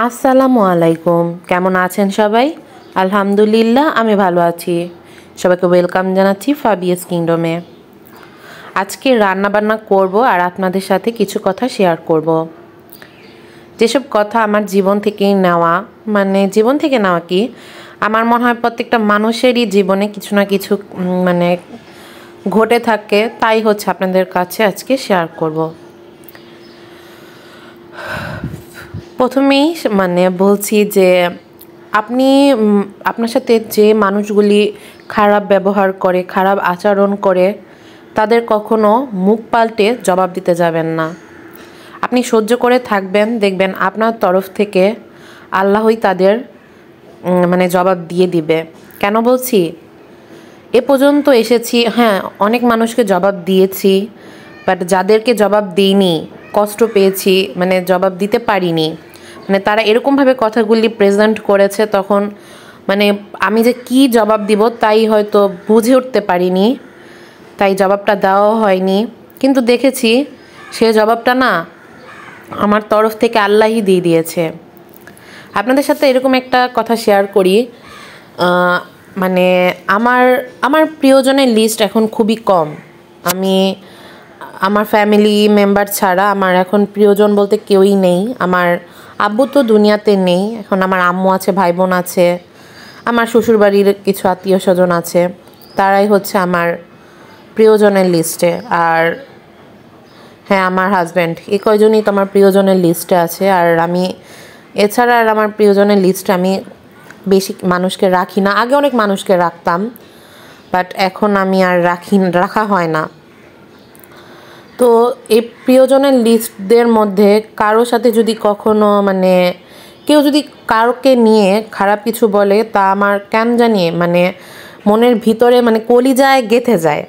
আসসালামু আলাইকুম। কেমন আছেন সবাই? আলহামদুলিল্লাহ আমি ভালো আছি। সবাইকে ওয়েলকাম জানাচ্ছি ফাবিয়াস কিংডমে। আজকে রান্না বান্না করব আর আপনাদের সাথে কিছু কথা শেয়ার করব। যেসব কথা আমার জীবন থেকে নেওয়া, জীবন থেকে নেওয়া কি আমার মনে হয় প্রত্যেকটা মানুষেরই জীবনে কিছু না কিছু ঘটে থাকে, তাই হচ্ছে আপনাদের কাছে আজকে শেয়ার করব। প্রথমেই বলছি যে আপনি আপনার সাথে যে মানুষগুলি খারাপ ব্যবহার করে, খারাপ আচরণ করে, তাদের কখনো মুখ পাল্টে জবাব দিতে যাবেন না। আপনি সহ্য করে থাকবেন, দেখবেন আপনার তরফ থেকে আল্লাহই তাদের জবাব দিয়ে দিবে। কেন বলছি? এ পর্যন্ত এসেছি, হ্যাঁ অনেক মানুষকে জবাব দিয়েছি, বাট যাদেরকে জবাব দিইনি, কষ্ট পেয়েছি, জবাব দিতে পারিনি, তারা এরকমভাবে কথাগুলি প্রেজেন্ট করেছে, তখন আমি যে কি জবাব দিব তাই হয়তো বুঝে উঠতে পারিনি, তাই জবাবটা দেওয়া হয়নি। কিন্তু দেখেছি সে জবাবটা না আমার তরফ থেকে আল্লাহই দিয়ে দিয়েছে। আপনাদের সাথে এরকম একটা কথা শেয়ার করি। আমার প্রিয়জনের লিস্ট এখন খুবই কম। আমার ফ্যামিলি মেম্বার ছাড়া আমার এখন প্রিয়জন বলতে কেউই নেই। আমার আব্বু তো দুনিয়াতে নেই এখন, আমার আম্মু আছে, ভাই বোন আছে, আমার শ্বশুরবাড়ির কিছু আত্মীয় স্বজন আছে, তারাই হচ্ছে আমার প্রিয়জনের লিস্টে। আর হ্যাঁ, আমার হাজব্যান্ড, এই কয়জনই তো আমার প্রিয়জনের লিস্টে আছে। আর এছাড়া আর আমার প্রিয়জনের লিস্টে আমি বেশি মানুষকে রাখি না। আগে অনেক মানুষকে রাখতাম, বাট এখন আমি আর রাখা হয় না। তো এই প্রিয়জনের লিস্টদের মধ্যে কারো সাথে যদি কখনো কেউ যদি কারোকে নিয়ে খারাপ কিছু বলে, তা আমার কেন জানিয়ে মনের ভিতরে কলিজায় গেঁথে যায়।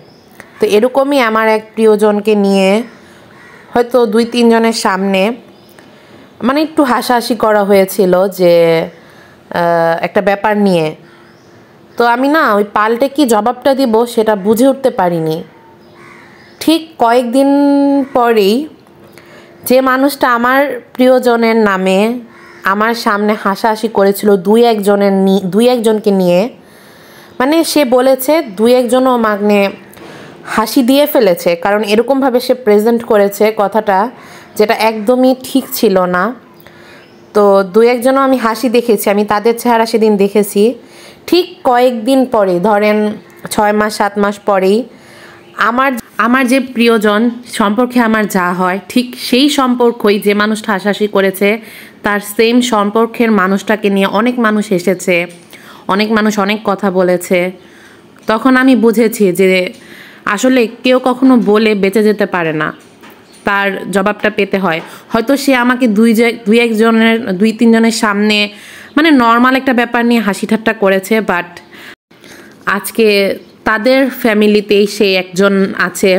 তো এরকমই আমার এক প্রিয়জনকে নিয়ে হয়তো 2-3 জনের সামনে একটু হাসাহাসি করা হয়েছিল যে একটা ব্যাপার নিয়ে। তো আমি না ওই পাল্টে কি জবাবটা দিব সেটা বুঝে উঠতে পারিনি। ঠিক কয়েকদিন পরেই যে মানুষটা আমার প্রিয়জনের নামে আমার সামনে হাসাহাসি করেছিল 2-1জনকে নিয়ে, সে বলেছে 2-1জনও হাসি দিয়ে ফেলেছে, কারণ এরকমভাবে সে প্রেজেন্ট করেছে কথাটা, যেটা একদমই ঠিক ছিল না। তো 2-1জনও আমি হাসি দেখেছি, আমি তাদের চেহারা সেদিন দেখেছি। ঠিক কয়েকদিন পরে, ধরেন 6 মাস 7 মাস পরেই আমার যে প্রিয়জন সম্পর্কে আমার যা হয়, ঠিক সেই সম্পর্কই যে মানুষটা হাসাহাসি করেছে তার সেম সম্পর্কের মানুষটাকে নিয়ে অনেক মানুষ এসেছে, অনেক মানুষ অনেক কথা বলেছে। তখন আমি বুঝেছি যে আসলে কেউ কখনো বলে বেঁচে যেতে পারে না, তার জবাবটা পেতে হয়। হয়তো সে আমাকে 2-3 জনের সামনে নর্মাল একটা ব্যাপার নিয়ে হাসি ঠাট্টা করেছে, বাট আজকে তাদের ফ্যামিলিতেই সে একজন আছে,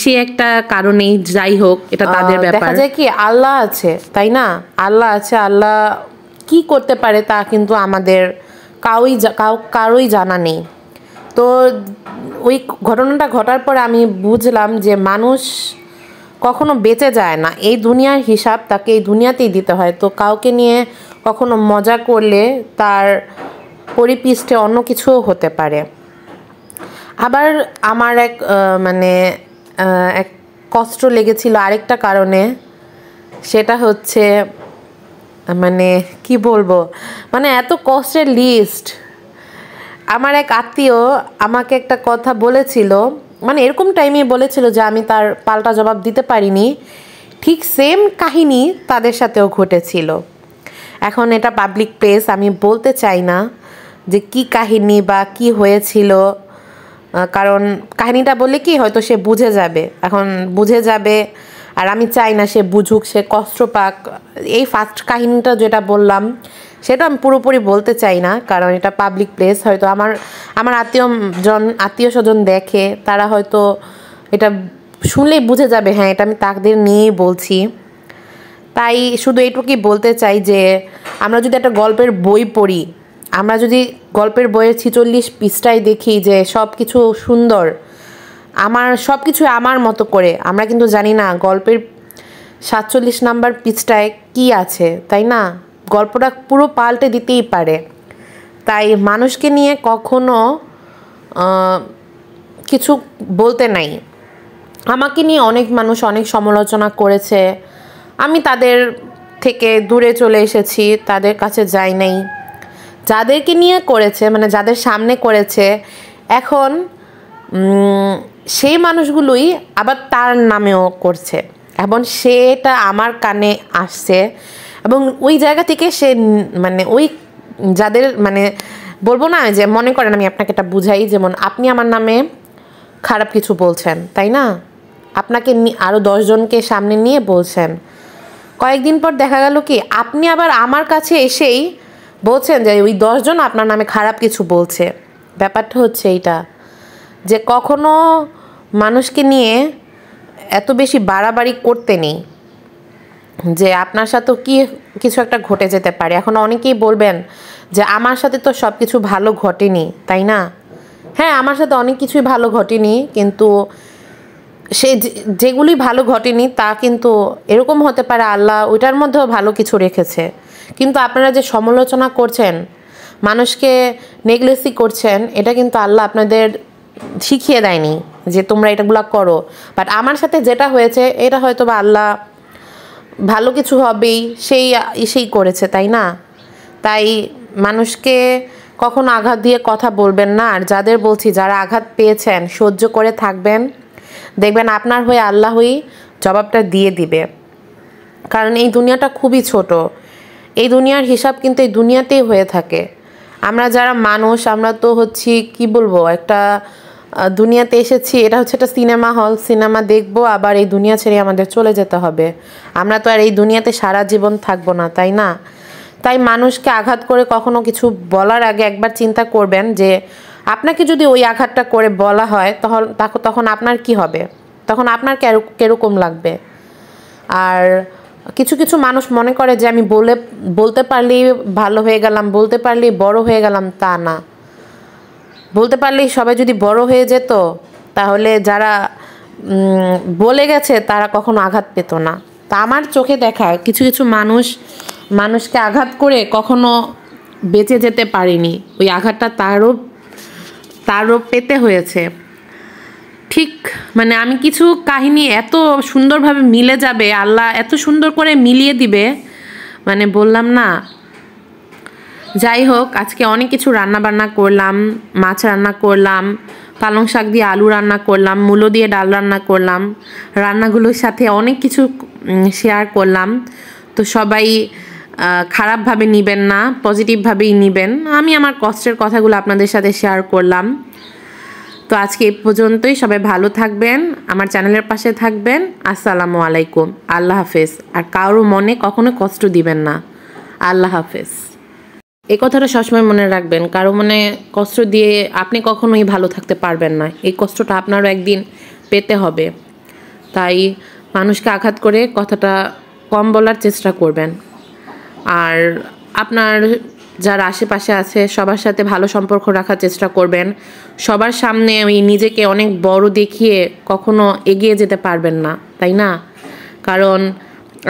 সে একটা কারণেই, যাই হোক এটা তাদের ব্যাপার। দেখা যায় কি আল্লাহ আছে, তাই না? আল্লাহ আছে, আল্লাহ কি করতে পারে তা কিন্তু আমাদের কারোই জানা নেই। তো ওই ঘটনাটা ঘটার পরে আমি বুঝলাম যে মানুষ কখনো বেঁচে যায় না, এই দুনিয়ার হিসাব তাকে এই দুনিয়াতেই দিতে হয়। তো কাউকে নিয়ে কখনো মজা করলে তার পরিপৃষ্ঠে অন্য কিছুও হতে পারে। আবার আমার এক কষ্ট লেগেছিল আরেকটা কারণে, সেটা হচ্ছে কি বলবো, এত কষ্টের লিস্ট। আমার এক আত্মীয় আমাকে একটা কথা বলেছিল, এরকম টাইমে বলেছিল যে আমি তার পাল্টা জবাব দিতে পারিনি। ঠিক সেম কাহিনী তাদের সাথেও ঘটেছিল। এখন এটা পাবলিক প্লেস, আমি বলতে চাই না যে কি কাহিনী বা কি হয়েছিল, কারণ কাহিনীটা বললে কি হয়তো সে বুঝে যাবে, এখন বুঝে যাবে, আর আমি চাই না সে বুঝুক, সে কষ্ট পাক। এই ফার্স্ট কাহিনীটা যেটা বললাম সেটা আমি পুরোপুরি বলতে চাই না, কারণ এটা পাবলিক প্লেস। হয়তো আমার আত্মীয় স্বজন দেখে, তারা হয়তো এটা শুনলেই বুঝে যাবে হ্যাঁ এটা আমি তাদের নিয়েই বলছি। তাই শুধু এইটুকুই বলতে চাই যে আমরা যদি একটা গল্পের বই পড়ি, আমরা যদি গল্পের বইয়ের 46 পৃষ্ঠায় দেখি যে সব কিছু সুন্দর, সব কিছু আমার মতো করে, আমরা কিন্তু জানি না গল্পের 47 নাম্বার পৃষ্ঠায় কি আছে, তাই না? গল্পটা পুরো পাল্টে দিতেই পারে। তাই মানুষকে নিয়ে কখনো কিছু বলতে নাই। আমাকে নিয়ে অনেক মানুষ অনেক সমালোচনা করেছে, আমি তাদের থেকে দূরে চলে এসেছি, তাদের কাছে যাই নাই। যাদেরকে নিয়ে করেছে, মানে যাদের সামনে করেছে, এখন সেই মানুষগুলোই আবার তার নামেও করছে, এবং সেটা আমার কানে আসছে, এবং ওই জায়গা থেকে সে মানে ওই যাদের মানে বলবো না যে, মনে করেন আমি আপনাকে এটা বুঝাই, যেমন আপনি আমার নামে খারাপ কিছু বলছেন, তাই না? আপনাকে আরও 10 জনকে সামনে নিয়ে বলছেন। কয়েকদিন পর দেখা গেল কি আপনি আবার আমার কাছে এসেই বলছেন যে ওই 10 জন আপনার নামে খারাপ কিছু বলছে। ব্যাপারটা হচ্ছে এইটা, যে কখনো মানুষকে নিয়ে এত বেশি বাড়াবাড়ি করতে নেই, যে আপনার সাথেও কি কিছু একটা ঘটে যেতে পারে। এখন অনেকেই বলবেন যে আমার সাথে তো সব কিছু ভালো ঘটেনি, তাই না? হ্যাঁ, আমার সাথে অনেক কিছুই ভালো ঘটেনি, কিন্তু সে যেগুলি ভালো ঘটেনি তা কিন্তু এরকম হতে পারে আল্লাহ ওইটার মধ্যেও ভালো কিছু রেখেছে। কিন্তু আপনারা যে সমালোচনা করছেন, মানুষকে নেগলেসি করছেন, এটা কিন্তু আল্লাহ আপনাদের শিখিয়ে দেয়নি যে তোমরা এটাগুলা করো। বাট আমার সাথে যেটা হয়েছে এটা হয়তো বা আল্লাহ ভালো কিছু হবেই সেই করেছে, তাই না? তাই মানুষকে কখনো আঘাত দিয়ে কথা বলবেন না। আর যাদের বলছি, যারা আঘাত পেয়েছেন সহ্য করে থাকবেন, দেখবেন আপনার হয়ে আল্লাহই জবাবটা দিয়ে দিবে। কারণ এই দুনিয়াটা খুবই ছোট, এই দুনিয়ার হিসাব কিন্তু এই দুনিয়াতেই হয়ে থাকে। আমরা যারা মানুষ, আমরা তো হচ্ছি কি বলবো, একটা দুনিয়াতে এসেছি, এটা হচ্ছে একটা সিনেমা হল, সিনেমা দেখবো আবার এই দুনিয়া ছেড়ে আমাদের চলে যেতে হবে। আমরা তো আর এই দুনিয়াতে সারা জীবন থাকবো না, তাই না? তাই মানুষকে আঘাত করে কখনো কিছু বলার আগে একবার চিন্তা করবেন যে আপনাকে যদি ওই আঘাতটা করে বলা হয় তখন আপনার কি হবে, তখন আপনার কিরকম লাগবে। আর কিছু কিছু মানুষ মনে করে যে আমি বলতে পারলেই ভালো হয়ে গেলাম, বলতে পারলেই বড় হয়ে গেলাম, তা না। বলতে পারলেই সবাই যদি বড় হয়ে যেত, তাহলে যারা বলে গেছে তারা কখনো আঘাত পেত না। তা আমার চোখে দেখা কিছু কিছু মানুষকে আঘাত করে কখনো বেঁচে যেতে পারেনি, ওই আঘাতটা তারও পেতে হয়েছে। ঠিক মানে আমি কিছু কাহিনী এত সুন্দরভাবে মিলে যাবে, আল্লাহ এত সুন্দর করে মিলিয়ে দিবে, মানে বললাম না। যাই হোক, আজকে অনেক কিছু রান্না করলাম, মাছ রান্না করলাম, পালং শাক দিয়ে আলু রান্না করলাম, মূলো দিয়ে ডাল রান্না করলাম, রান্নাগুলোর সাথে অনেক কিছু শেয়ার করলাম। তো সবাই খারাপভাবে নেবেন না, পজিটিভভাবেই নেবেন। আমি আমার কষ্টের কথাগুলো আপনাদের সাথে শেয়ার করলাম। তো আজকে এই পর্যন্তই। সবাই ভালো থাকবেন, আমার চ্যানেলের পাশে থাকবেন। আসসালামু আলাইকুম, আল্লাহ হাফেজ। আর কারো মনে কখনো কষ্ট দিবেন না। আল্লাহ হাফেজ। এই কথাটা সবসময় মনে রাখবেন, কারো মনে কষ্ট দিয়ে আপনি কখনোই ভালো থাকতে পারবেন না। এই কষ্টটা আপনারও একদিন পেতে হবে। তাই মানুষকে আঘাত করে কথাটা কম বলার চেষ্টা করবেন। আর আপনার যারা আশেপাশে আছে সবার সাথে ভালো সম্পর্ক রাখার চেষ্টা করবেন। সবার সামনে আমি নিজেকে অনেক বড় দেখিয়ে কখনো এগিয়ে যেতে পারবেন না, তাই না? কারণ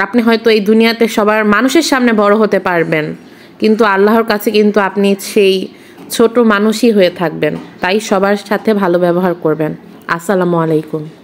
আপনি হয়তো এই দুনিয়াতে সবার মানুষের সামনে বড় হতে পারবেন, কিন্তু আল্লাহর কাছে কিন্তু আপনি সেই ছোট মানুষই হয়ে থাকবেন। তাই সবার সাথে ভালো ব্যবহার করবেন। আসসালামু আলাইকুম।